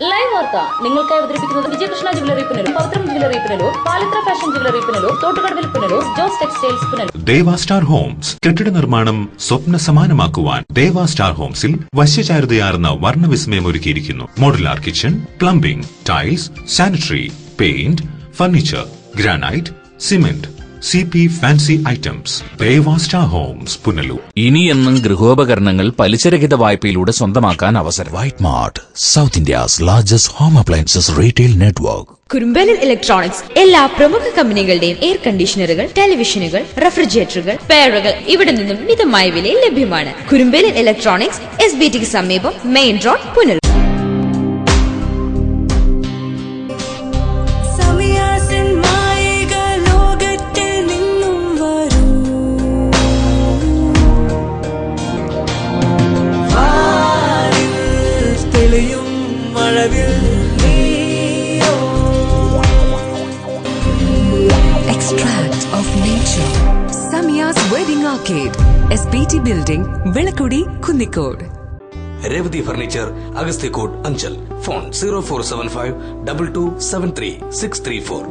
Live വാർത്ത നിങ്ങൾക്കായി അവതരിപ്പിക്കുന്നത് Vijayakrishna jewellery Punalur, Pavithram jewellery Punalur, Palathra fashion jewellery Punalur, തോട്ടുകടവിൽ Punalur, Jose textiles Punalur. Deva star homes കെട്ടിട നിർമ്മാണം സ്വപ്ന സമാനമാക്കുവാൻ ദേവ സ്റ്റാർ ഹോംസിൽ വശ്യചാരുതയാർന്ന വർണ്ണവിസ്മയം ഒരുക്കിയിരിക്കുന്നു. Modular kitchen, plumbing, tiles, sanitary, paint, furniture, granite, cement, CP fancy items. Deva star homes Punalur. ഇനിയെന്നും ഗൃഹോപകരണങ്ങൾ പലിശരഹിത വായ്പയിലൂടെ സ്വന്തമാക്കാൻ അവസരം. White mart, south India's largest home appliances retail network. കുറുമ്പലിൽ ഇലക്ട്രോണിക്സ് എല്ലാ പ്രമുഖ കമ്പനികളുടെയും എയർ കണ്ടീഷണറുകൾ, ടെലിവിഷനുകൾ, റെഫ്രിജറേറ്ററുകൾ, പെയറുകൾ ഇവിടെ നിന്നും മിതമായ വിലയിൽ ലഭ്യമാണ്. കുറുമ്പലിൽ ഇലക്ട്രോണിക്സ്, SBT സമീപം, main road, Punalur. Extract of nature. Samiya's Wedding Arcade, SBT Building, Velakudi, Kunnikode. Revati Furniture, Agasthyakode, Anchal. Phone 0475 2273 634.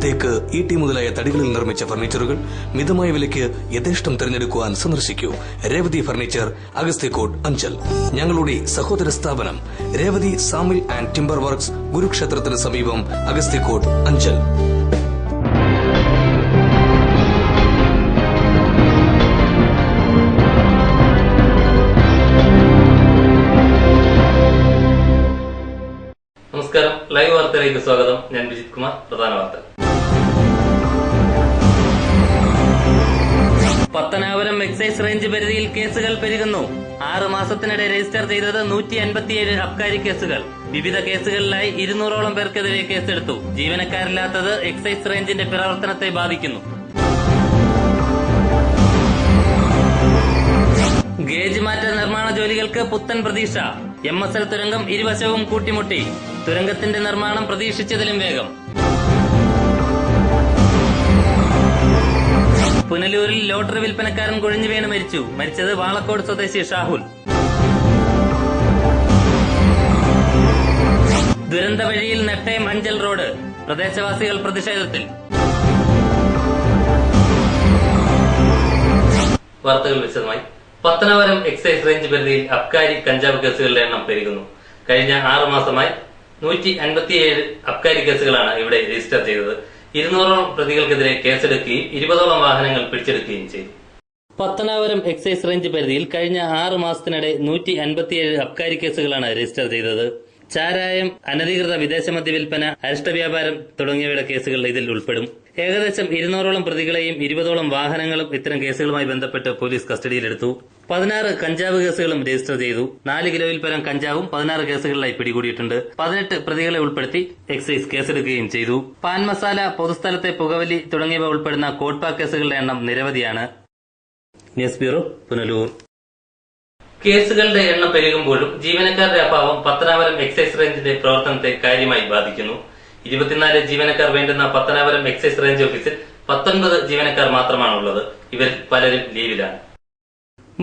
തേക്ക്, ഈട്ടി മുതലായ തടികളിൽ നിർമ്മിച്ച ഫർണിച്ചറുകൾ മിതമായ വിലയ്ക്ക് യഥേഷ്ടം തിരഞ്ഞെടുക്കുവാൻ സന്ദർശിക്കൂ. രേവതി ഫർണിച്ചർ, അഗസ്ത്യക്കോട്, അഞ്ചൽ. ഞങ്ങളുടെ സഹോദര സ്ഥാപനം രേവതി സാമിൽ ആൻഡ് ടിംബർ വർക്ക്സ്, ഗുരുക്ഷേത്രത്തിന് സമീപം, അഗസ്ത്യക്കോട്, അഞ്ചൽ. നമസ്കാരം, ലൈവ് വാർത്തയിലേക്ക് സ്വാഗതം. ഞാൻ വിജിത് കുമാർ. പ്രധാന വാർത്ത. പത്തനാപുരം എക്സൈസ് റേഞ്ച് പരിധിയിൽ കേസുകൾ പെരുകുന്നു. 6 മാസത്തിനിടെ രജിസ്റ്റർ ചെയ്തത് 157 അബ്കാരി കേസുകൾ. വിവിധ കേസുകളിലായി 200ഓളം പേർക്കെതിരെ കേസെടുത്തു. ജീവനക്കാരില്ലാത്തത് എക്സൈസ് റേഞ്ചിന്റെ പ്രവർത്തനത്തെ ബാധിക്കുന്നു. ഗേജ് മാറ്റ നിർമ്മാണ ജോലികൾക്ക് പുത്തൻ പ്രതീക്ഷ. MSL തുരങ്കം ഇരുവശവും കൂട്ടിമുട്ടി. തുരങ്കത്തിന്റെ നിർമ്മാണം പ്രതീക്ഷിച്ചതിലും വേഗം. പുനലൂരിൽ ലോട്ടറി വിൽപ്പനക്കാരൻ കുഴഞ്ഞു വീണ് മരിച്ചു. മരിച്ചത് വാളക്കോട് സ്വദേശി ഷാഹുൽ. ദുരന്ത വഴിയിൽ നെട്ടയം അഞ്ചൽ റോഡ്. പ്രദേശവാസികൾ പ്രതിഷേധത്തിൽ. വാർത്തകൾ വിശദമായി. പത്തനാപുരം എക്സൈസ് റേഞ്ച് പരിധിയിൽ അബ്കാരി കഞ്ചാവ് കേസുകളുടെ എണ്ണം പെരുകുന്നു. കഴിഞ്ഞ 6 മാസമായി 157 അബ്കാരി കേസുകളാണ് ഇവിടെ രജിസ്റ്റർ ചെയ്തത്. 200ഓളം പ്രതികൾക്കെതിരെ കേസെടുക്കുകയും 20ഓളം വാഹനങ്ങൾ പിടിച്ചെടുക്കുകയും ചെയ്തു. പത്തനാപുരം എക്സൈസ് റേഞ്ച് പരിധിയിൽ കഴിഞ്ഞ 6 മാസത്തിനിടെ 157 അബ്കാരി കേസുകളാണ് രജിസ്റ്റർ ചെയ്തത്. ചാരായം, അനധികൃത വിദേശ മദ്യ വിൽപ്പന, അരിഷ്ട വ്യാപാരം തുടങ്ങിയവയുടെ കേസുകൾ ഇതിൽ ഉൾപ്പെടും. ഏകദേശം 200ഓളം പ്രതികളെയും 20ഓളം വാഹനങ്ങളും ഇത്തരം കേസുകളുമായി ബന്ധപ്പെട്ട് പോലീസ് കസ്റ്റഡിയിലെടുത്തു. 16 കഞ്ചാവ് കേസുകളും രജിസ്റ്റർ ചെയ്തു. 4 കിലോയിൽ പരം കഞ്ചാവും 16 കേസുകളിലായി പിടികൂടിയിട്ടുണ്ട്. 18 പ്രതികളെ ഉൾപ്പെടുത്തി എക്സൈസ് കേസെടുക്കുകയും ചെയ്തു. പാൻ മസാല, പൊതുസ്ഥലത്തെ പുകവലി തുടങ്ങിയവ ഉൾപ്പെടുന്ന കോട്ട്പാ കേസുകളുടെ എണ്ണം നിരവധിയാണ്. News bureau, Punalur. കേസുകളുടെ എണ്ണം പെരുകുമ്പോഴും ജീവനക്കാരുടെ അഭാവം പത്തനാപുരം എക്സൈസ് റേഞ്ചിന്റെ പ്രവർത്തനത്തെ കാര്യമായി ബാധിക്കുന്നു. 24 ജീവനക്കാർ വേണ്ടുന്ന പത്തനാപുരം എക്സൈസ് റേഞ്ച് ഓഫീസിൽ 19 ജീവനക്കാർ മാത്രമാണുള്ളത്. ഇവർ പലരും ലീവിലാണ്.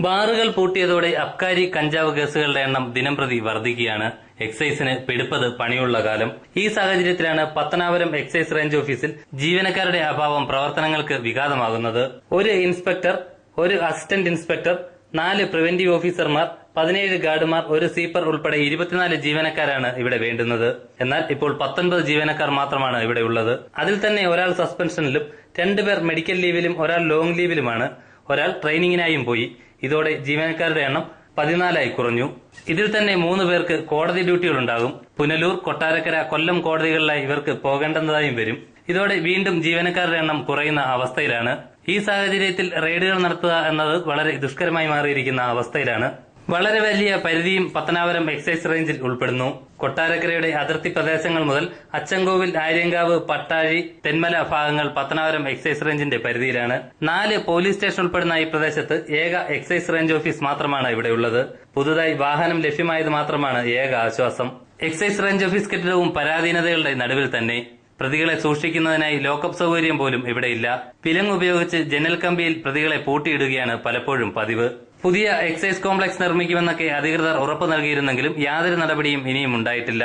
ബാറുകൾ പൂട്ടിയതോടെ അബ്കാരി കഞ്ചാവ് കേസുകളുടെ എണ്ണം ദിനംപ്രതി വർദ്ധിക്കുകയാണ്. എക്സൈസിന് പിടിപ്പത് പണിയുള്ള കാലം. ഈ സാഹചര്യത്തിലാണ് പത്തനാപുരം എക്സൈസ് റേഞ്ച് ഓഫീസിൽ ജീവനക്കാരുടെ അഭാവം പ്രവർത്തനങ്ങൾക്ക് വിഘാതമാകുന്നത്. ഒരു ഇൻസ്പെക്ടർ, ഒരു അസിസ്റ്റന്റ് ഇൻസ്പെക്ടർ, 4 പ്രിവന്റീവ് ഓഫീസർമാർ, 17 ഗാർഡുമാർ, ഒരു സ്വീപ്പർ ഉൾപ്പെടെ 24 ജീവനക്കാരാണ് ഇവിടെ വേണ്ടുന്നത്. എന്നാൽ ഇപ്പോൾ 19 ജീവനക്കാർ മാത്രമാണ് ഇവിടെ ഉള്ളത്. അതിൽ തന്നെ ഒരാൾ സസ്പെൻഷനിലും, 2 പേർ മെഡിക്കൽ ലീവിലും, ഒരാൾ ലോങ് ലീവിലുമാണ്. ഒരാൾ ട്രെയിനിങ്ങിനായും പോയി. ഇതോടെ ജീവനക്കാരുടെ എണ്ണം 14ആയി കുറഞ്ഞു. ഇതിൽ തന്നെ 3 പേർക്ക് കോടതി ഡ്യൂട്ടികളുണ്ടാകും. പുനലൂർ, കൊട്ടാരക്കര, കൊല്ലം കോടതികളിലായി ഇവർക്ക് പോകേണ്ടതായും വരും. ഇതോടെ വീണ്ടും ജീവനക്കാരുടെ എണ്ണം കുറയുന്ന അവസ്ഥയിലാണ്. ഈ സാഹചര്യത്തിൽ റെയ്ഡുകൾ നടത്തുക എന്നത് വളരെ ദുഷ്കരമായി മാറിയിരിക്കുന്ന അവസ്ഥയിലാണ്. വളരെ വലിയ പരിധിയും പത്തനാപുരം എക്സൈസ് റേഞ്ചിൽ ഉൾപ്പെടുന്നു. കൊട്ടാരക്കരയുടെ അതിർത്തി പ്രദേശങ്ങൾ മുതൽ അച്ചൻകോവിൽ, ആര്യങ്കാവ്, പട്ടാഴി, തെന്മല ഭാഗങ്ങൾ പത്തനാപുരം എക്സൈസ് റേഞ്ചിന്റെ പരിധിയിലാണ്. 4 പോലീസ് സ്റ്റേഷൻ ഉൾപ്പെടുന്ന ഈ പ്രദേശത്ത് ഏക എക്സൈസ് റേഞ്ച് ഓഫീസ് മാത്രമാണ് ഇവിടെയുള്ളത്. പുതുതായി വാഹനം ലഭ്യമായത് മാത്രമാണ് ഏക ആശ്വാസം. എക്സൈസ് റേഞ്ച് ഓഫീസ് കെട്ടിടവും പരാധീനതകളുടെ നടുവിൽ തന്നെ. പ്രതികളെ സൂക്ഷിക്കുന്നതിനായി ലോക്കപ്പ് സൗകര്യം പോലും ഇവിടെയില്ല. പിലങ്ങ് ഉപയോഗിച്ച് ജനൽ കമ്പിയിൽ പ്രതികളെ പൂട്ടിയിടുകയാണ് പലപ്പോഴും പതിവ്. പുതിയ എക്സൈസ് കോംപ്ലക്സ് നിർമ്മിക്കുമെന്നൊക്കെ അധികൃതർ ഉറപ്പു നൽകിയിരുന്നെങ്കിലും യാതൊരു നടപടിയും ഇനിയും ഉണ്ടായിട്ടില്ല.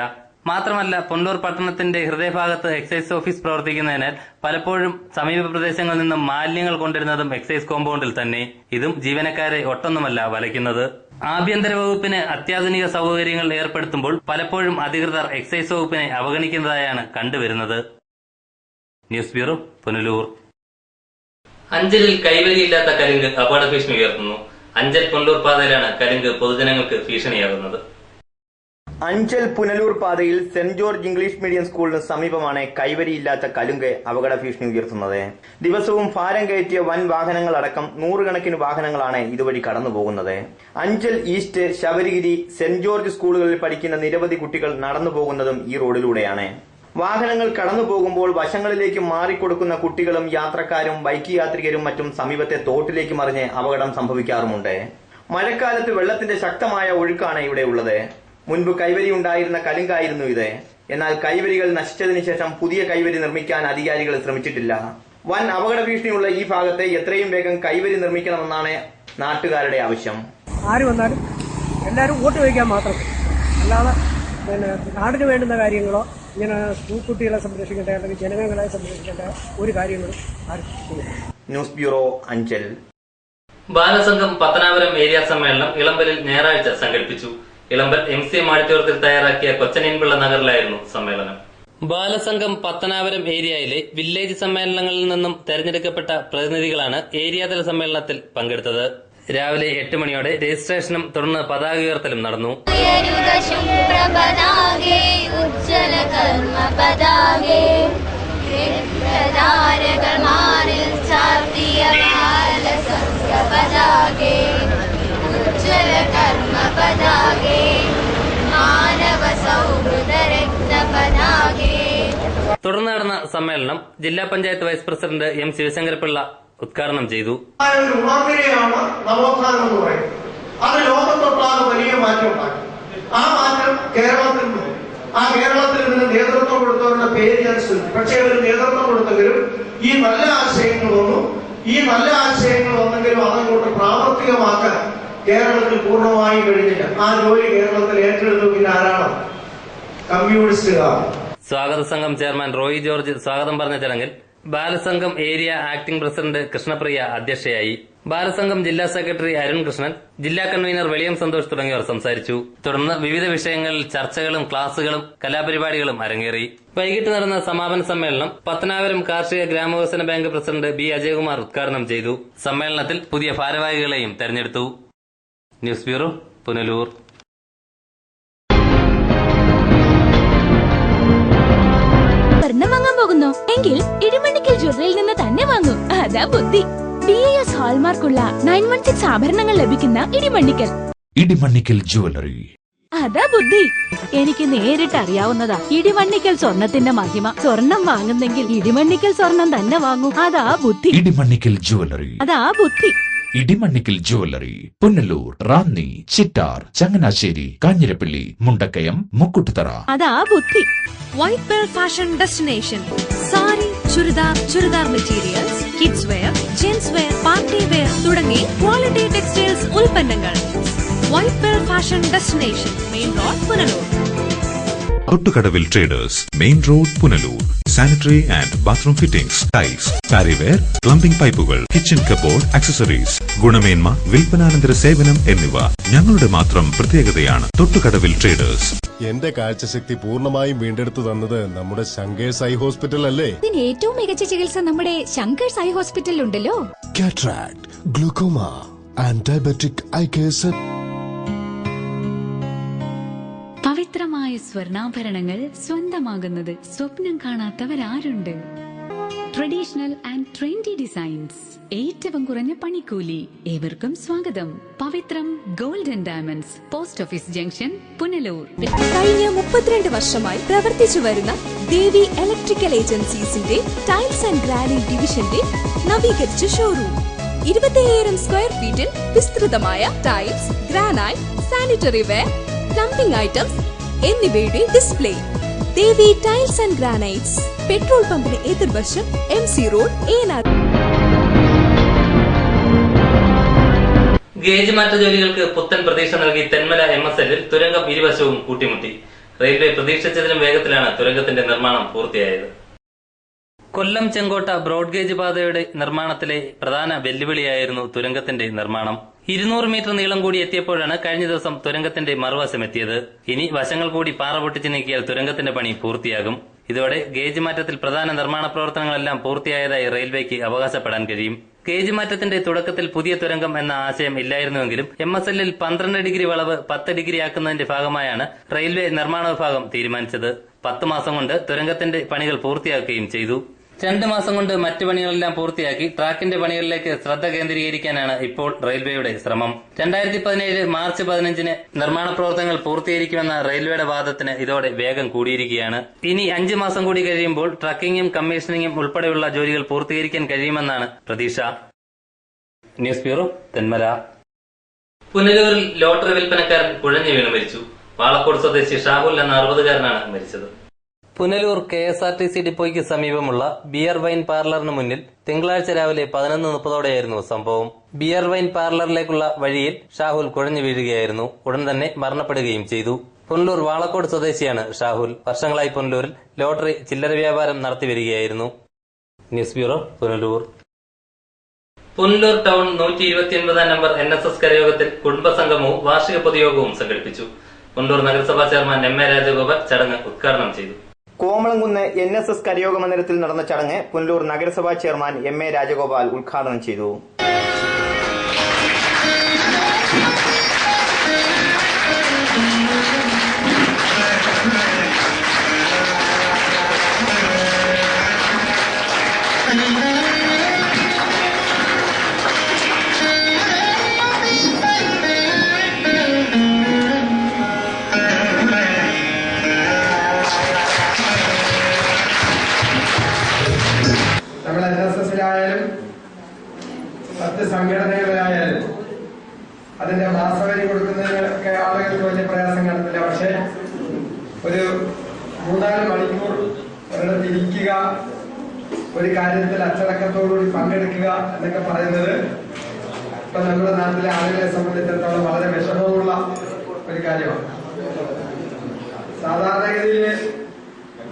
മാത്രമല്ല, പൊന്നൂർ പട്ടണത്തിന്റെ ഹൃദയഭാഗത്ത് എക്സൈസ് ഓഫീസ് പ്രവർത്തിക്കുന്നതിനാൽ പലപ്പോഴും സമീപ പ്രദേശങ്ങളിൽ നിന്നും മാലിന്യങ്ങൾ കൊണ്ടിരുന്നതും എക്സൈസ് കോമ്പൗണ്ടിൽ തന്നെ. ഇതും ജീവനക്കാരെ ഒട്ടൊന്നുമല്ല വലയ്ക്കുന്നത്. ആഭ്യന്തര വകുപ്പിന് അത്യാധുനിക സൗകര്യങ്ങൾ ഏർപ്പെടുത്തുമ്പോൾ പലപ്പോഴും അധികൃതർ എക്സൈസ് വകുപ്പിനെ അവഗണിക്കുന്നതായാണ് കണ്ടുവരുന്നത്. News bureau, Punalur. അഞ്ചലിൽ കൈവരിയില്ലാത്ത കലുങ്ക് അപകട ഭീഷണി ഉയർത്തുന്നു. അഞ്ചൽ പുനലൂർ പാതയിലാണ് കലുങ്ക് പൊതുജനങ്ങൾക്ക് ഭീഷണിയാകുന്നത്. അഞ്ചൽ പുനലൂർ പാതയിൽ സെന്റ് ജോർജ് ഇംഗ്ലീഷ് മീഡിയം സ്കൂളിന് സമീപമാണ് കൈവരിയില്ലാത്ത കലുങ്ക് അപകട ഭീഷണി ഉയർത്തുന്നത്. ദിവസവും ഭാരം കയറ്റിയ വൻ വാഹനങ്ങളടക്കം നൂറുകണക്കിന് വാഹനങ്ങളാണ് ഇതുവഴി കടന്നുപോകുന്നത്. Anchal east, Sabarigiri, saint George സ്കൂളുകളിൽ പഠിക്കുന്ന നിരവധി കുട്ടികൾ നടന്നു പോകുന്നതും ഈ റോഡിലൂടെയാണ്. വാഹനങ്ങൾ കടന്നു പോകുമ്പോൾ വശങ്ങളിലേക്ക് മാറിക്കൊടുക്കുന്ന കുട്ടികളും യാത്രക്കാരും ബൈക്ക് യാത്രികരും മറ്റും സമീപത്തെ തോട്ടിലേക്ക് മറിഞ്ഞ് അപകടം സംഭവിക്കാറുമുണ്ട്. മഴക്കാലത്ത് വെള്ളത്തിന്റെ ശക്തമായ ഒഴുക്കാണ് ഇവിടെ ഉള്ളത്. മുൻപ് കൈവരി ഉണ്ടായിരുന്ന കലുങ്കായിരുന്നു ഇത്. എന്നാൽ കൈവരികൾ നശിച്ചതിന് ശേഷം പുതിയ കൈവരി നിർമ്മിക്കാൻ അധികാരികൾ ശ്രമിച്ചിട്ടില്ല. വൻ അപകട ഭീഷണിയുള്ള ഈ ഭാഗത്ത് എത്രയും വേഗം കൈവരി നിർമ്മിക്കണമെന്നാണ് നാട്ടുകാരുടെ ആവശ്യം. ആര് വന്നാലും എല്ലാവരും വോട്ട് ചോദിക്കാൻ മാത്രം, അല്ലാതെ നാടിന് വേണ്ടുന്ന കാര്യങ്ങളോ ഇങ്ങനെ സ്കൂൾ കുട്ടികളെ സംരക്ഷിക്കേണ്ട അല്ലെങ്കിൽ ജനങ്ങളെ സംരക്ഷിക്കേണ്ട ഒരു കാര്യങ്ങളും ആരും ചെയ്യില്ല. News bureau, Anchal. Balasangham Pathanapuram area സമ്മേളനം ഇളമ്പലിൽ ഞായറാഴ്ച സംഘടിപ്പിച്ചു. ഇളമ്പൽ MCM ആഡിറ്റോറിയത്തിൽ തയ്യാറാക്കിയ കൊച്ചനീൻപിള്ള നഗറിലായിരുന്നു സമ്മേളനം. ബാലസംഘം പത്തനാപുരം ഏരിയയിലെ വില്ലേജ് സമ്മേളനങ്ങളിൽ നിന്നും തെരഞ്ഞെടുക്കപ്പെട്ട പ്രതിനിധികളാണ് ഏരിയാതല സമ്മേളനത്തിൽ പങ്കെടുത്തത്. രാവിലെ 8 മണിയോടെ രജിസ്ട്രേഷനും തുടർന്ന് പതാക ഉയർത്തലും നടന്നു. തുടർന്ന് നടന്ന സമ്മേളനം ജില്ലാ panchayat vice president M. Sivasankarapillai ഉദ്ഘാടനം ചെയ്തു. ഒരു ഉണർവിനെയാണ് നവോത്ഥാനം എന്ന് പറയുന്നത്. അത് ലോകത്തൊട്ടാകെ വലിയ മാറ്റം ഉണ്ടാക്കി. ആ മാറ്റം കേരളത്തിൽ നിന്ന്, ആ കേരളത്തിൽ നിന്ന് നേതൃത്വം കൊടുത്തവരുടെ പേര് ഞാൻ ശ്രദ്ധിച്ചു. പക്ഷേ അവർ നേതൃത്വം കൊടുത്തെങ്കിലും ഈ നല്ല ആശയങ്ങൾ വന്നെങ്കിലും അതങ്ങോട്ട് പ്രാവർത്തികമാക്കാൻ കേരളത്തിൽ പൂർണ്ണമായും കഴിഞ്ഞില്ല. ആ ജോലി കേരളത്തിൽ ഏറ്റെടുത്തു. പിന്നെ ആരാണ്? കമ്മ്യൂണിസ്റ്റുകാർ. സ്വാഗത സംഘം ചെയർമാൻ റോയി ജോർജ് സ്വാഗതം പറഞ്ഞ ചടങ്ങിൽ Balasangham area acting president Krishnapriya അധ്യക്ഷയായി. ബാലസംഘം ജില്ലാ സെക്രട്ടറി അരുൺ കൃഷ്ണൻ, ജില്ലാ കൺവീനർ വെളിയം സന്തോഷ് തുടങ്ങിയവർ സംസാരിച്ചു. തുടർന്ന് വിവിധ വിഷയങ്ങളിൽ ചർച്ചകളും ക്ലാസുകളും കലാപരിപാടികളും അരങ്ങേറി. വൈകിട്ട് നടന്ന സമാപന സമ്മേളനം പത്തനാപുരം കാർഷിക ഗ്രാമവികസന ബാങ്ക് പ്രസിഡന്റ് B. അജയകുമാർ ഉദ്ഘാടനം ചെയ്തു. സമ്മേളനത്തിൽ പുതിയ ഭാരവാഹികളെയും തെരഞ്ഞെടുത്തു. News bureau, Punalur. സ്വർണം വാങ്ങാൻ പോകുന്നു എങ്കിൽ ഇടിമണ്ണിക്കൽ ജ്വല്ലറിയിൽ നിന്ന് തന്നെ വാങ്ങൂ. അതാ ബുദ്ധി. BIS ഹാൾമാർക്കുള്ള 916 ആഭരണങ്ങൾ ലഭിക്കുന്ന ഇടിമണ്ണിക്കൽ ജ്വല്ലറി. അതാ ബുദ്ധി. എനിക്ക് നേരിട്ട് അറിയാവുന്നതാ ഇടിമണ്ണിക്കൽ സ്വർണത്തിന്റെ മഹിമ. സ്വർണം വാങ്ങുന്നെങ്കിൽ ഇടിമണ്ണിക്കൽ സ്വർണം തന്നെ വാങ്ങൂ. അതാ ബുദ്ധി. ഇടിമണ്ണിക്കൽ ജ്വല്ലറി. അതാ ബുദ്ധി. ഇടിമണ്ണിക്കൽ ജ്വല്ലറി, പുനലൂർ, റാന്നി, ചിറ്റാർ, ചങ്ങനാശ്ശേരി, കാഞ്ഞിരപ്പള്ളി, മുണ്ടക്കയം, മുക്കുട്ടുതറ. അതാ ബുദ്ധി. White pearl fashion destination. Sari, churidar materials, kids wear, gents wear, party wear തുടങ്ങി ക്വാളിറ്റി ടെക്സ്റ്റൈൽസ് ഉൽപ്പന്നങ്ങൾ. White pearl fashion destination, main road, Punalur. Thottukadavil traders, main road, Punalur. Sanitary and bathroom fittings, tiles, Parryware, plumbing പൈപ്പുകൾ, kitchen cupboard, accessories, ഗുണമേന്മ, വിൽപ്പനാനന്തര സേവനം എന്നിവ ഞങ്ങളുടെ മാത്രം പ്രത്യേകതയാണ്. തൊട്ടുകടവിൽ ട്രേഡേഴ്സ്. എന്റെ കാഴ്ചശക്തി പൂർണ്ണമായും വീണ്ടെടുത്തു തന്നത് നമ്മുടെ ശങ്കേഴ്സ് ഐ ഹോസ്പിറ്റൽ അല്ലേ? ഇതിന് ഏറ്റവും മികച്ച ചികിത്സ നമ്മുടെ ശങ്കേഴ്സ് ഐ ഹോസ്പിറ്റലിൽ ഉണ്ടല്ലോ. Cataract, glaucoma and diabetic eye care. പവിത്രമായ സ്വർണ്ണാഭരണങ്ങൾ സ്വന്തമാകുന്നത് സ്വപ്നം കാണാത്തവരാരുണ്ട്? ട്രഡീഷണൽ ആൻഡ് ട്രെൻഡി ഡിസൈൻസ്, ഏറ്റവും കുറഞ്ഞ പണിക്കൂലി. ഏവർക്കും സ്വാഗതം. Pavithram gold and diamonds, post office junction, Punalur. കഴിഞ്ഞ 32 വർഷമായി പ്രവർത്തിച്ചു വരുന്ന ദേവി ഇലക്ട്രിക്കൽ ഏജൻസീസിന്റെ ടൈൽസ് ആൻഡ് ഗ്രാനൈറ്റ് ഡിവിഷന്റെ നവീകരിച്ച ഷോറൂം. 25,000 സ്ക്വയർ ഫീറ്റിൽ വിസ്തൃതമായ tiles, granite, sanitary ware, plumbing items എന്നിവയുടെ display. Devi tiles and granites, petrol പമ്പിന് എതിർവശം, MC റോഡ്, ഏനാർ. ഗേജ് മാറ്റ ജോലികൾക്ക് പുത്തൻ പ്രതീക്ഷ നൽകി തെന്മല MSLൽ തുരങ്കം ഇരുവശവും കൂട്ടിമുട്ടി. റെയിൽവേ പ്രതീക്ഷിച്ചതിലും വേഗത്തിലാണ് തുരങ്കത്തിന്റെ നിർമ്മാണം പൂർത്തിയായത്. കൊല്ലം ചെങ്കോട്ട ബ്രോഡ് ഗേജ് പാതയുടെ നിർമ്മാണത്തിലെ പ്രധാന വെല്ലുവിളിയായിരുന്നു തുരങ്കത്തിന്റെ നിർമ്മാണം. 200 മീറ്റർ നീളം കൂടി എത്തിയപ്പോഴാണ് കഴിഞ്ഞ ദിവസം തുരങ്കത്തിന്റെ മറുവശം എത്തിയത്. ഇനി വശങ്ങൾ കൂടി പാറ പൊട്ടിച്ച് നീക്കിയാൽ തുരങ്കത്തിന്റെ പണി പൂർത്തിയാകും. ഇതോടെ ഗേജ് മാറ്റത്തിൽ പ്രധാന നിർമ്മാണ പ്രവർത്തനങ്ങളെല്ലാം പൂർത്തിയായതായി റെയിൽവേക്ക് അവകാശപ്പെടാൻ കഴിയും. ഗേജ് മാറ്റത്തിന്റെ തുടക്കത്തിൽ പുതിയ തുരങ്കം എന്ന ആശയം ഇല്ലായിരുന്നുവെങ്കിലും MSLൽ 12 ഡിഗ്രി വളവ് 10 ഡിഗ്രി ആക്കുന്നതിന്റെ ഭാഗമായാണ് റെയിൽവേ നിർമ്മാണ വിഭാഗം തീരുമാനിച്ചത്. 10 മാസം കൊണ്ട് തുരങ്കത്തിന്റെ പണികൾ പൂർത്തിയാക്കുകയും ചെയ്തു. 2 മാസം കൊണ്ട് മറ്റു പണികളെല്ലാം പൂർത്തിയാക്കി ട്രാക്കിന്റെ പണികളിലേക്ക് ശ്രദ്ധ കേന്ദ്രീകരിക്കാനാണ് ഇപ്പോൾ റെയിൽവേയുടെ ശ്രമം. 2017 മാർച്ച് 15-ന് നിർമ്മാണ പ്രവർത്തനങ്ങൾ പൂർത്തീകരിക്കുമെന്ന റെയിൽവേയുടെ വാദത്തിന് ഇതോടെ വേഗം കൂടിയിരിക്കുകയാണ്. ഇനി 5 മാസം കൂടി കഴിയുമ്പോൾ ട്രക്കിങ്ങും കമ്മീഷനിങ്ങും ഉൾപ്പെടെയുള്ള ജോലികൾ പൂർത്തീകരിക്കാൻ കഴിയുമെന്നാണ് പ്രതീക്ഷ. News bureau, Thenmala. പുനലൂരിൽ ലോട്ടറി വിൽപ്പനക്കാരൻ കുഴഞ്ഞു വീണ് മരിച്ചു. വാളക്കോട് സ്വദേശി ഷാഹുൽ എന്ന 60-കാരനാണ് മരിച്ചത്. പുനലൂർ KSRTC ഡിപ്പോയ്ക്ക് സമീപമുള്ള ബിയർ വൈൻ പാർലറിന് മുന്നിൽ തിങ്കളാഴ്ച രാവിലെ 11:30ഓടെയായിരുന്നു സംഭവം. ബിയർ വൈൻ പാർലറിലേക്കുള്ള വഴിയിൽ ഷാഹുൽ കുഴഞ്ഞു വീഴുകയായിരുന്നു. ഉടൻ തന്നെ മരണപ്പെടുകയും ചെയ്തു. പുനലൂർ വാളക്കോട് സ്വദേശിയാണ് ഷാഹുൽ. വർഷങ്ങളായി പുനലൂരിൽ ലോട്ടറി ചില്ലറ വ്യാപാരം നടത്തിവരികയായിരുന്നു. News bureau, Punalur. Punalur town 129 number NSS കരയോഗത്തിൽ കുടുംബസംഗമവും വാർഷിക പൊതുയോഗവും സംഘടിപ്പിച്ചു. പുനലൂർ നഗരസഭാ ചെയർമാൻ MA രാജഗോപാൽ ചടങ്ങ് ഉദ്ഘാടനം ചെയ്തു. കോമളംകുന്ന് NSS കരയോഗ മന്ദിരത്തിൽ നടന്ന ചടങ്ങ് പുനലൂർ നഗരസഭാ ചെയർമാൻ MA രാജഗോപാൽ ഉദ്ഘാടനം ചെയ്തു. നമ്മൾ NSSലായാലും മറ്റ് സംഘടനകളിലായാലും അതിന്റെ മാസവരി കൊടുക്കുന്നതിനൊക്കെ ആളുകൾക്ക് വലിയ പ്രയാസം കാണത്തില്ല. പക്ഷേ ഒരു 3-4 മണിക്കൂർ ഒരിടത്ത് ഇരിക്കുക, ഒരു കാര്യത്തിൽ അച്ചടക്കത്തോടുകൂടി പങ്കെടുക്കുക എന്നൊക്കെ പറയുന്നത് ഇപ്പൊ നമ്മുടെ നാട്ടിലെ ആളുകളെ സംബന്ധിച്ചിടത്തോളം വളരെ വിഷമമുള്ള ഒരു കാര്യമാണ്. സാധാരണഗതിയിൽ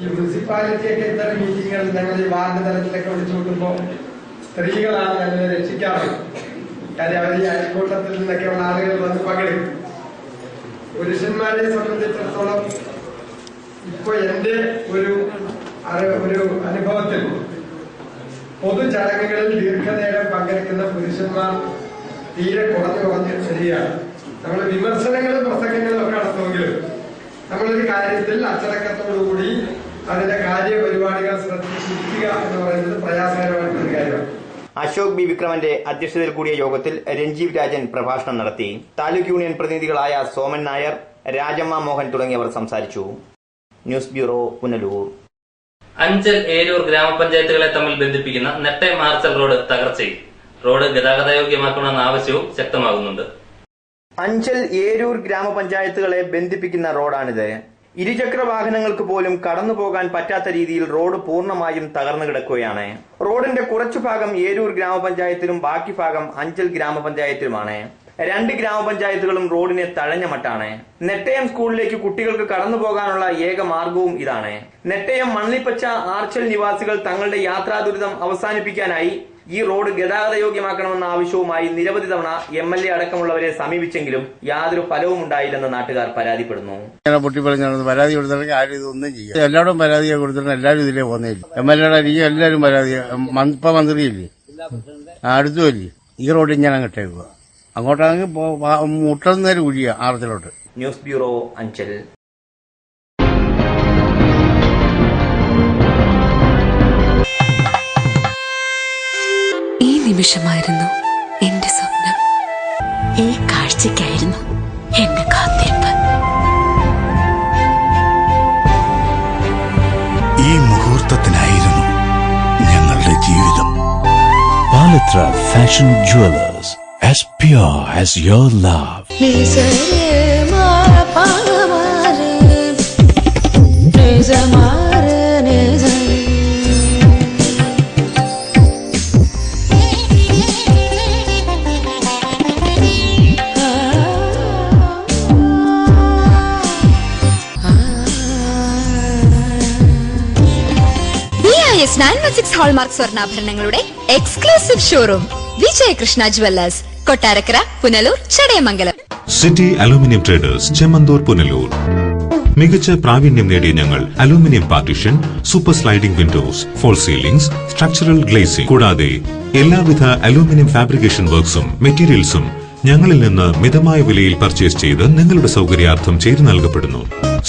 ഈ മുനിസിപ്പാലിറ്റിയൊക്കെ ഇത്തരം മീറ്റിങ്ങുകൾ ഞങ്ങൾ ഈ വാർഡ് തലത്തിലൊക്കെ വിളിച്ചു കൂട്ടുമ്പോൾ സ്ത്രീകളാണ് ഞങ്ങളെ രക്ഷിക്കാറുള്ളത്. കാര്യം അവർ ഈ അയൽക്കൂട്ടത്തിൽ നിന്നൊക്കെയുള്ള ആളുകൾ വന്ന് പങ്കെടുക്കും. പുരുഷന്മാരെ സംബന്ധിച്ചിടത്തോളം ഇപ്പൊ എന്റെ ഒരു അനുഭവത്തിൽ പൊതു ചടങ്ങുകളിൽ ദീർഘനേരം പങ്കെടുക്കുന്ന പുരുഷന്മാർ തീരെ കുറഞ്ഞു വരികയാണ്. നമ്മൾ വിമർശനങ്ങളും പ്രസംഗങ്ങളും ഒക്കെ നടത്തുമെങ്കിലും നമ്മളൊരു കാര്യത്തിൽ അച്ചടക്കത്തോടുകൂടി അതിന്റെ കാര്യപരിപാടികൾ ശ്രദ്ധിച്ചിരിക്കുക എന്ന് പറയുന്നത് പ്രയാസകരമായിട്ടുള്ള കാര്യമാണ്. അശോക് ബി വിക്രമന്റെ അധ്യക്ഷതയിൽ കൂടിയ യോഗത്തിൽ രഞ്ജീവ് രാജൻ പ്രഭാഷണം നടത്തി. താലൂക്ക് യൂണിയൻ പ്രതിനിധികളായ സോമൻ നായർ, രാജമ്മ മോഹൻ തുടങ്ങിയവർ സംസാരിച്ചു. News bureau, Punalur. അഞ്ചൽ ഏരൂർ ഗ്രാമപഞ്ചായത്തുകളെ തമ്മിൽ ബന്ധിപ്പിക്കുന്ന നെട്ടയം ആർച്ചൽ റോഡ് തകർച്ചയിൽ. റോഡ് ഗതാഗതയോഗ്യമാക്കണമെന്ന ആവശ്യവും ശക്തമാകുന്നുണ്ട്. അഞ്ചൽ ഏരൂർ ഗ്രാമപഞ്ചായത്തുകളെ ബന്ധിപ്പിക്കുന്ന റോഡാണിത്. ഇരുചക്ര വാഹനങ്ങൾക്ക് പോലും കടന്നു പോകാൻ പറ്റാത്ത രീതിയിൽ റോഡ് പൂർണ്ണമായും തകർന്നു കിടക്കുകയാണ്. റോഡിന്റെ കുറച്ചു ഭാഗം ഏരൂർ ഗ്രാമപഞ്ചായത്തിലും ബാക്കി ഭാഗം അഞ്ചൽ ഗ്രാമപഞ്ചായത്തിലുമാണ്. 2 ഗ്രാമപഞ്ചായത്തുകളും റോഡിനെ തഴഞ്ഞ മട്ടാണ്. നെട്ടയം സ്കൂളിലേക്ക് കുട്ടികൾക്ക് കടന്നു പോകാനുള്ള ഏക മാർഗവും ഇതാണ്. നെട്ടയം മണ്ണിപ്പച്ച ആർച്ചൽ നിവാസികൾ തങ്ങളുടെ യാത്രാ ദുരിതം അവസാനിപ്പിക്കാനായി ഈ റോഡ് ഗതാഗതയോഗ്യമാക്കണമെന്ന ആവശ്യവുമായി നിരവധി തവണ MLA അടക്കമുള്ളവരെ സമീപിച്ചെങ്കിലും യാതൊരു ഫലവും ഉണ്ടായില്ലെന്ന് നാട്ടുകാർ പരാതിപ്പെടുന്നു. പരാതി കൊടുത്തില്ലെങ്കിൽ ആരും ഇതൊന്നും ചെയ്യും. എല്ലാവരും പരാതി കൊടുത്തിട്ട് എല്ലാവരും ഇതിലേ പോകുന്നില്ല. MLA അരികെ എല്ലാവരും പരാതി. ഇപ്പൊ മന്ത്രിയില്ലേ, അടുത്തുമല്ലേ ഈ റോഡ് ഇങ്ങനെ അങ്ങോട്ടേക്കുക. അങ്ങോട്ടാണെങ്കിൽ മുട്ടുന്നേരം കുഴിയ ആർച്ചിലോട്ട്. News bureau, Anchal. ഈ നിമിഷമായിരുന്നു എന്റെ സ്വപ്നം. ഈ കാഴ്ചയ്ക്കായിരുന്നു എന്റെ കാത്തിരിപ്പ്. ഈ മുഹൂർത്തത്തിനായിരുന്നു ഞങ്ങളുടെ ജീവിതം. Palathra fashion jewellers, as pure as your love. BS 916 hallmark സ്വർണ്ണാഭരണങ്ങളുടെ exclusive showroom Vijayakrishna jewellers, Kottarakkara, Punalur, Chadayamangalam. City aluminium traders, Chemmanthoor, Punalur. മികച്ച പ്രാവീണ്യം നേടിയ ഞങ്ങൾ aluminium partition, super sliding windows, false ceilings, structural glazing കൂടാതെ എല്ലാവിധ അലൂമിനിയം ഫാബ്രിക്കേഷൻ വർക്ക്സും മെറ്റീരിയൽസും ഞങ്ങളിൽ നിന്ന് മിതമായ വിലയിൽ പർച്ചേസ് ചെയ്ത് നിങ്ങളുടെ സൗകര്യാർത്ഥം ചെയ്തു നൽകപ്പെടുന്നു.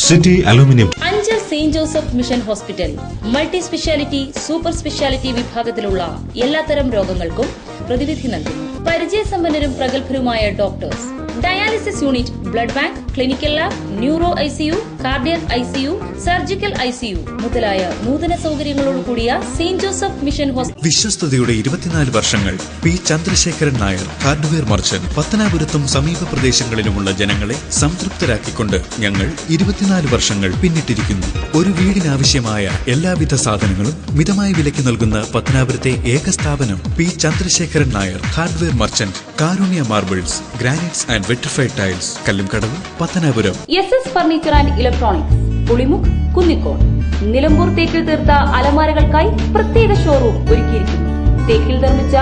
City aluminium. Anchal saint Joseph mission hospital multi speciality, super speciality വിഭാഗത്തിലുള്ള എല്ലാത്തരം രോഗങ്ങൾക്കും പ്രതിവിധി നൽകുന്നു. പരിചയസമ്പന്നരും പ്രഗത്ഭരുമായ doctors, dialysis unit, blood bank, clinical lab, neuro ICU, cardiac ICU, surgical ICU മുതലായ നൂതന സൗകര്യങ്ങളോട് കൂടിയ സെയിന്റ് ജോസഫ് മിഷൻ ഹോസ്പിറ്റൽ. വിശ്വസ്തയുടെ 24 വർഷങ്ങൾ. P Chandrasekharan Nair, hardware merchant. പത്തനാപുരത്തും സമീപ പ്രദേശങ്ങളിലുമുള്ള ജനങ്ങളെ സംതൃപ്തരാക്കിക്കൊണ്ട് ഞങ്ങൾ 24 വർഷങ്ങൾ പിന്നിട്ടിരിക്കുന്നു. ഒരു വീടിനാവശ്യമായ എല്ലാവിധ സാധനങ്ങളും മിതമായ വിലയ്ക്ക് നൽകുന്ന പത്തനാപുരത്തെ ഏക സ്ഥാപനം P Chandrasekharan Nair, hardware merchant. Karunya marbles, granites and vitrified tiles, Kallumkadavu, Pathanapuram. SS furniture and electronics, Pulimukku, Kunnicode. Nilambur തേക്കിൽ തീർത്ത അലമാരകൾക്കായി പ്രത്യേക ഷോറൂം ഒരുക്കിയിരിക്കുന്നു. തേക്കിൽ നിർമ്മിച്ച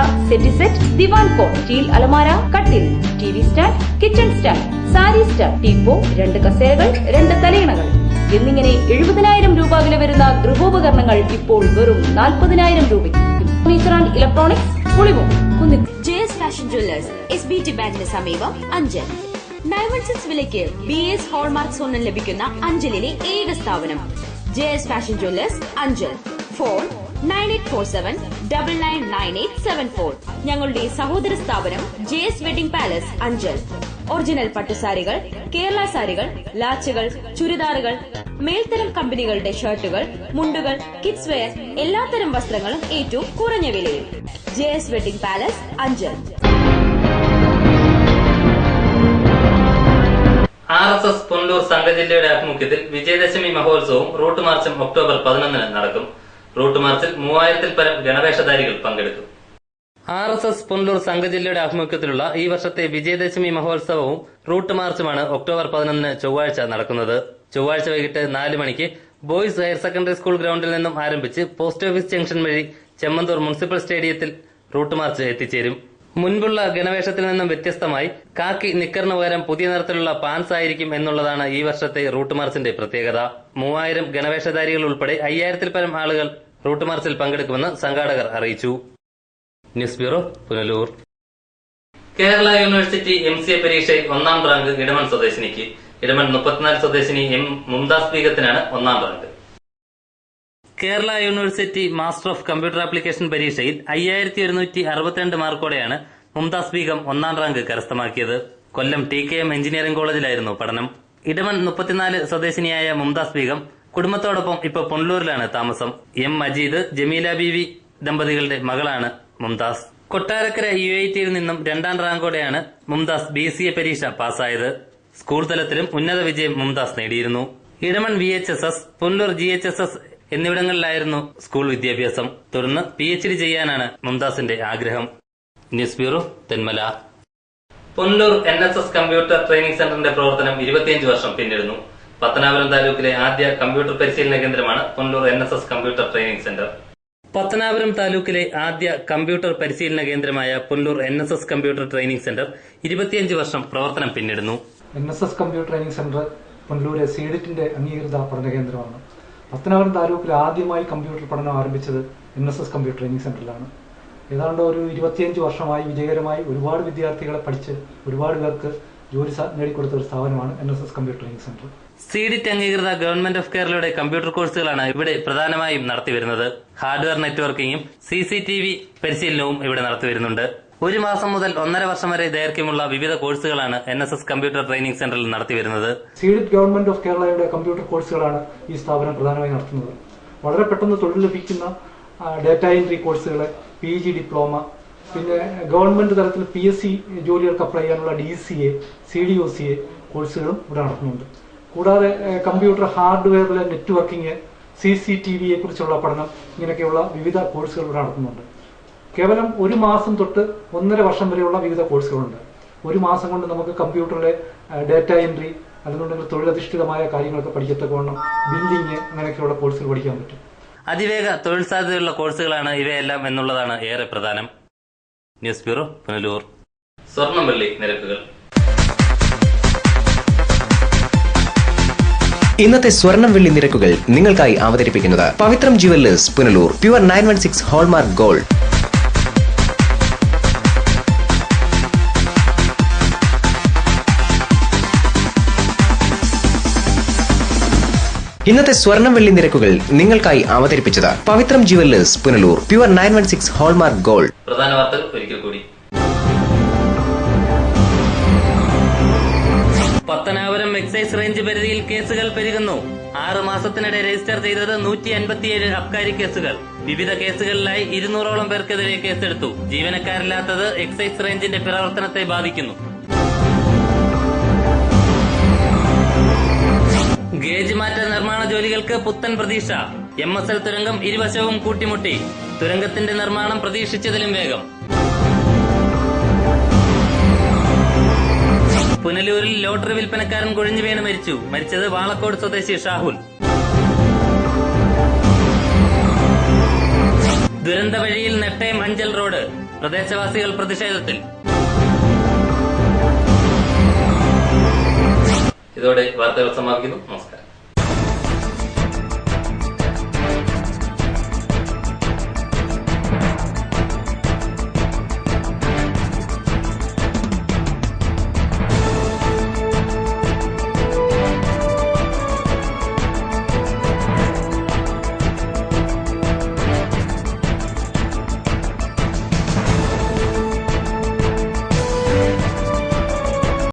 സെറ്റ്, ദിവാൻ കോട്ട്, സ്റ്റീൽ അലമാര, കട്ടിൽ, TV stand, kitchen stand, sari stand, teapoy, 2 കസേരകൾ, 2 തലയിണകൾ എന്നിങ്ങനെ 70,000 രൂപ വില വരുന്ന ഗൃഹോപകരണങ്ങൾ ഇപ്പോൾ വെറും 40,000 രൂപയ്ക്ക്. Furniture and electronics, Pulimukku, Kunnicode. JS fashion jewellers, SBT ബാങ്കിന് സമീപം, അഞ്ചൽ. 916 വിലയ്ക്ക് BS ഹോൾമാർക്ക് സ്വർണ്ണം ലഭിക്കുന്ന അഞ്ചലിലെ ഏക സ്ഥാപനം JS fashion jewellers, Anchal. Phone 9847999874. ഞങ്ങളുടെ സഹോദര സ്ഥാപനം JS wedding palace, Anchal. Original പട്ടുസാരികൾ, കേരള സാരികൾ, ലാച്ചുകൾ, ചുരിദാറുകൾ, മേൽത്തരം കമ്പനികളുടെ ഷർട്ടുകൾ, മുണ്ടുകൾ, കിഡ്സ് വെയർ, എല്ലാത്തരം വസ്ത്രങ്ങളും ഏറ്റവും കുറഞ്ഞ വിലയിൽ. JS wedding palace, Anchal. RSS Punalur സംഘജില്ലയുടെ ആഭിമുഖ്യത്തിൽ വിജയദശമി മഹോത്സവവും റൂട്ട് മാർച്ചും ഒക്ടോബർ 11 നടക്കും. റൂട്ട് മാർച്ചിൽ 3000-ൽ പരം ഗണവേഷധാരികൾ പങ്കെടുക്കും. RSS പുനലൂർ സംഘജില്ലയുടെ ആഭിമുഖ്യത്തിലുള്ള ഈ വർഷത്തെ വിജയദശമി മഹോത്സവവും റൂട്ട് മാർച്ചുമാണ് ഒക്ടോബർ 11 ചൊവ്വാഴ്ച നടക്കുന്നത്. ചൊവ്വാഴ്ച വൈകിട്ട് 4 മണിക്ക് ബോയ്സ് ഹയർ സെക്കൻഡറി സ്കൂൾ ഗ്രൗണ്ടിൽ നിന്നും ആരംഭിച്ച് പോസ്റ്റ് ഓഫീസ് ജംഗ്ഷൻ വഴി ചെമ്മന്തൂർ മുനിസിപ്പൽ സ്റ്റേഡിയത്തിൽ റൂട്ട് മാർച്ച് എത്തിച്ചേരും. മുൻപുള്ള ഗണവേഷത്തിൽ നിന്നും വ്യത്യസ്തമായി കാക്കി നിക്കറിന് പകരം പുതിയ നിറത്തിലുള്ള പാൻസ് ആയിരിക്കും എന്നുള്ളതാണ് ഈ വർഷത്തെ റൂട്ട് മാർച്ചിന്റെ പ്രത്യേകത. 3000 ഗണവേഷധാരികൾ ഉൾപ്പെടെ 5000-ൽ പരം ആളുകൾ റൂട്ട് മാർച്ചിൽ പങ്കെടുക്കുമെന്ന് സംഘാടകർ അറിയിച്ചു. News bureau, Punalur. Kerala university MCA പരീക്ഷയിൽ 1ാം റാങ്ക് ഇടമൺ സ്വദേശിനിക്ക്. ഇടമൺ 34 സ്വദേശിനി M മുംതാസ് ബീഗത്തിനാണ് 1ാം rank. Kerala university master of computer application പരീക്ഷയിൽ 5162 മാർക്കോടെയാണ് മുംതാസ് ബീഗം 1ാം റാങ്ക് കരസ്ഥമാക്കിയത്. കൊല്ലം TKM എഞ്ചിനീയറിംഗ് കോളേജിലായിരുന്നു പഠനം. ഇടമൺ 34 സ്വദേശിനിയായ മുംതാസ് ബീഗം കുടുംബത്തോടൊപ്പം ഇപ്പോൾ പുനലൂരിലാണ് താമസം. M മജീദ്, ജമീല ബീവി ദമ്പതികളുടെ മകളാണ് മുംതാസ്. കൊട്ടാരക്കര UITയിൽ നിന്നും 2ാം റാങ്കോടെയാണ് മുംതാസ് BCA പരീക്ഷ പാസ്സായത്. സ്കൂൾ തലത്തിലും ഉന്നത വിജയം മുംതാസ് നേടിയിരുന്നു. ഇടമൺ VHSS, പുനലൂർ GHSS എന്നിവിടങ്ങളിലായിരുന്നു സ്കൂൾ വിദ്യാഭ്യാസം. തുടർന്ന് PhD ചെയ്യാനാണ് മുംതാസിന്റെ ആഗ്രഹം. News bureau, Thenmala. Punalur NSS computer training സെന്ററിന്റെ പ്രവർത്തനം 25 വർഷം പിന്നിടുന്നു. പത്തനാപുരം താലൂക്കിലെ ആദ്യ കമ്പ്യൂട്ടർ പരിശീലന കേന്ദ്രമാണ് Punalur NSS computer training centre. Pathanapuram താലൂക്കിലെ ആദ്യ കമ്പ്യൂട്ടർ പരിശീലന കേന്ദ്രമായ Punalur NSS computer training centre 25 വർഷം പ്രവർത്തനം പിന്നിടുന്നു. NSS computer training centre Punalur സീഡിറ്റിന്റെ അംഗീകൃത പഠന കേന്ദ്രമാണ്. പത്തനാപുരം താലൂക്കിൽ ആദ്യമായി കമ്പ്യൂട്ടർ പഠനം ആരംഭിച്ചത് NSS കമ്പ്യൂട്ടർ ട്രെയിനിംഗ് സെന്ററിലാണ്. ഏതാണ്ട് ഒരു 25 വർഷമായി വിജയകരമായി ഒരുപാട് വിദ്യാർത്ഥികളെ പഠിച്ച് ഒരുപാട് പേർക്ക് ജോലി നേടിക്കൊടുത്ത ഒരു സ്ഥാപനമാണ് NSS computer training centre. C-DIT അംഗീകൃത ഗവൺമെന്റ് ഓഫ് കേരളയുടെ കമ്പ്യൂട്ടർ കോഴ്സുകളാണ് ഇവിടെ പ്രധാനമായും നടത്തിവരുന്നത്. ഹാർഡ്വെയർ നെറ്റ്വർക്കിംഗും CCTV പരിശീലനവും ഇവിടെ നടത്തിവരുന്നുണ്ട്. 1 മാസം മുതൽ 1.5 വർഷം വരെ ദൈർഘ്യമുള്ള വിവിധ കോഴ്സുകളാണ് NSS കമ്പ്യൂട്ടർ ട്രെയിനിംഗ് സെന്ററിൽ നടത്തിവരുന്നത്. സീഡിറ്റ് ഗവൺമെന്റ് ഓഫ് കേരളയുടെ കമ്പ്യൂട്ടർ കോഴ്സുകളാണ് ഈ സ്ഥാപനം പ്രധാനമായി നടത്തുന്നത്. വളരെ പെട്ടെന്ന് തൊഴിൽ ലഭിക്കുന്ന ഡാറ്റ എൻട്രി കോഴ്സുകൾ, PG ഡിപ്ലോമ, പിന്നെ ഗവൺമെന്റ് തലത്തിൽ PSC ജോലികൾക്ക് അപ്ലൈ ചെയ്യാനുള്ള DCA, CDOCA കോഴ്സുകളും ഇവിടെ നടത്തുന്നുണ്ട്. കൂടാതെ കമ്പ്യൂട്ടർ ഹാർഡ്വെയറിലെ നെറ്റ്വർക്കിംഗ്, CCTVയെ കുറിച്ചുള്ള പഠനം, ഇങ്ങനെയൊക്കെയുള്ള വിവിധ കോഴ്സുകൾ ഇവിടെ നടത്തുന്നുണ്ട്. കേവലം 1 മാസം തൊട്ട് 1.5 വർഷം വരെയുള്ള വിവിധ കോഴ്സുകളുണ്ട്. 1 മാസം കൊണ്ട് നമുക്ക് കമ്പ്യൂട്ടറിലെ ഡാറ്റ എൻട്രി, അതുകൊണ്ടെങ്കിൽ തൊഴിലധിഷ്ഠിതമായ കാര്യങ്ങളൊക്കെ പഠിക്കത്തക്കവണ്ണം ബില്ലിങ്, അങ്ങനെയൊക്കെയുള്ള കോഴ്സുകൾ പഠിക്കാൻ പറ്റും. അതിവേഗ തൊഴിൽ സാധ്യതയുള്ള കോഴ്സുകളാണ് ഇവയെല്ലാം എന്നുള്ളതാണ് ഏറെ പ്രധാനം. News bureau, Punalur. സ്വർണം വെള്ളി നിരക്കുകൾ. ഇന്നത്തെ സ്വർണം വെള്ളി നിരക്കുകൾ നിങ്ങൾക്കായി അവതരിപ്പിക്കുന്നത് Pavithram jewellers, Punalur. Pure 916 hallmark gold. ഇന്നത്തെ സ്വർണം വെള്ളി നിരക്കുകൾ നിങ്ങൾക്കായി അവതരിപ്പിച്ചത് Pavithram jewellers, Punalur. Pure 916 hallmark gold. പ്രധാന വാർത്തകൾ ഒരിക്കൽ കൂടി. പത്തനാപുരം എക്സൈസ് റേഞ്ച് പരിധിയിൽ കേസുകൾ പെരുകുന്നു. 6 മാസത്തിനിടെ രജിസ്റ്റർ ചെയ്തത് 157 അബ്കാരി കേസുകൾ. വിവിധ കേസുകളിലായി 200ഓളം പേർക്കെതിരെ കേസെടുത്തു. ജീവനക്കാരില്ലാത്തത് എക്സൈസ് റേഞ്ചിന്റെ പ്രവർത്തനത്തെ ബാധിക്കുന്നു. ഗേജ് മാറ്റ നിർമ്മാണ ജോലികൾക്ക് പുത്തൻ പ്രതീക്ഷ. MSL തുരങ്കം ഇരുവശവും കൂട്ടിമുട്ടി. തുരങ്കത്തിന്റെ നിർമ്മാണം പ്രതീക്ഷിച്ചതിലും വേഗം. പുനലൂരിൽ ലോട്ടറി വിൽപ്പനക്കാരൻ കുഴഞ്ഞു വീണ് മരിച്ചു. മരിച്ചത് വാളക്കോട് സ്വദേശി ഷാഹുൽ. ദുരന്ത വഴിയിൽ നെട്ടയം അഞ്ചൽ റോഡ്. പ്രദേശവാസികൾ പ്രതിഷേധത്തിൽ. ഇതോടെ വാർത്തകൾ സമാപിക്കുന്നു. നമസ്കാരം.